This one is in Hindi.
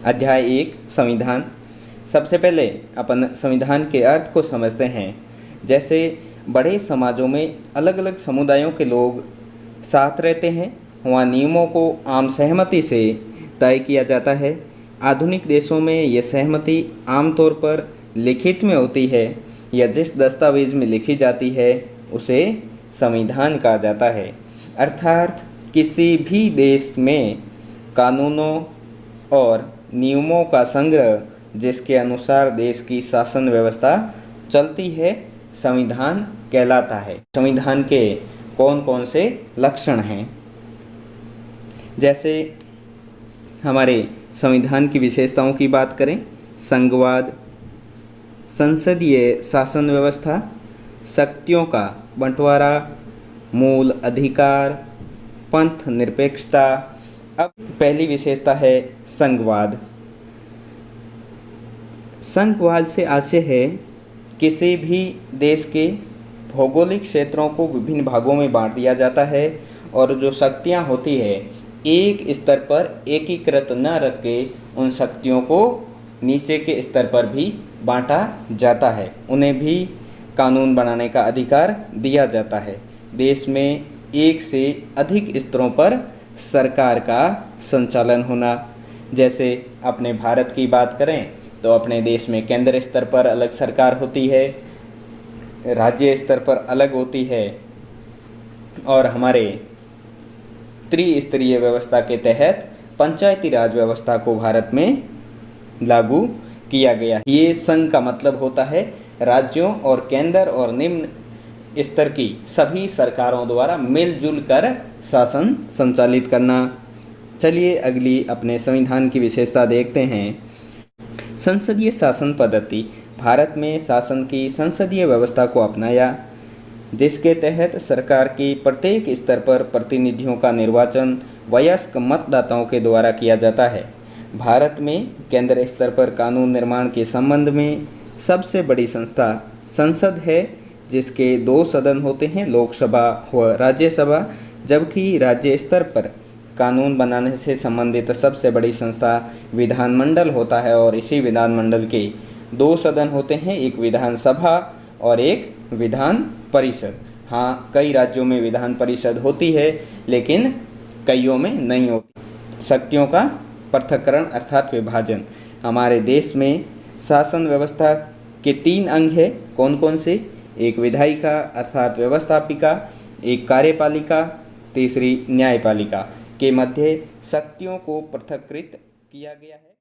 अध्याय 1 संविधान। सबसे पहले अपन संविधान के अर्थ को समझते हैं। जैसे बड़े समाजों में अलग अलग समुदायों के लोग साथ रहते हैं, वहाँ नियमों को आम सहमति से तय किया जाता है। आधुनिक देशों में यह सहमति आमतौर पर लिखित में होती है या जिस दस्तावेज में लिखी जाती है उसे संविधान कहा जाता है। अर्थात किसी भी देश में कानूनों और नियमों का संग्रह जिसके अनुसार देश की शासन व्यवस्था चलती है संविधान कहलाता है। संविधान के कौन कौन से लक्षण हैं? जैसे हमारे संविधान की विशेषताओं की बात करें, संघवाद, संसदीय शासन व्यवस्था, शक्तियों का बंटवारा, मूल अधिकार, पंथ निरपेक्षता। अब पहली विशेषता है संघवाद। संघवाद से आशय है किसी भी देश के भौगोलिक क्षेत्रों को विभिन्न भागों में बांट दिया जाता है और जो शक्तियाँ होती है एक स्तर पर एकीकृत न रख के उन शक्तियों को नीचे के स्तर पर भी बांटा जाता है। उन्हें भी कानून बनाने का अधिकार दिया जाता है। देश में एक से अधिक स्तरों पर सरकार का संचालन होना। जैसे अपने भारत की बात करें तो अपने देश में केंद्र स्तर पर अलग सरकार होती है, राज्य स्तर पर अलग होती है और हमारे त्रिस्तरीय व्यवस्था के तहत पंचायती राज व्यवस्था को भारत में लागू किया गया। ये संघ का मतलब होता है राज्यों और केंद्र और निम्न स्तर की सभी सरकारों द्वारा मिलजुल कर शासन संचालित करना। चलिए अगली अपने संविधान की विशेषता देखते हैं। संसदीय शासन पद्धति। भारत में शासन की संसदीय व्यवस्था को अपनाया जिसके तहत सरकार की प्रत्येक स्तर पर प्रतिनिधियों का निर्वाचन वयस्क मतदाताओं के द्वारा किया जाता है। भारत में केंद्र स्तर पर कानून निर्माण के संबंध में सबसे बड़ी संस्था संसद है जिसके 2 सदन होते हैं, लोकसभा व राज्यसभा। जबकि राज्य स्तर पर कानून बनाने से संबंधित सबसे बड़ी संस्था विधानमंडल होता है और इसी विधानमंडल के 2 सदन होते हैं, एक विधानसभा और एक विधान परिषद। हाँ, कई राज्यों में विधान परिषद होती है लेकिन कईयों में नहीं होती। शक्तियों का पृथक्करण अर्थात विभाजन। हमारे देश में शासन व्यवस्था के 3 अंग हैं। कौन कौन से? एक विधायिका अर्थात व्यवस्थापिका, एक कार्यपालिका, तीसरी न्यायपालिका। के मध्य शक्तियों को पृथक्कृत किया गया है।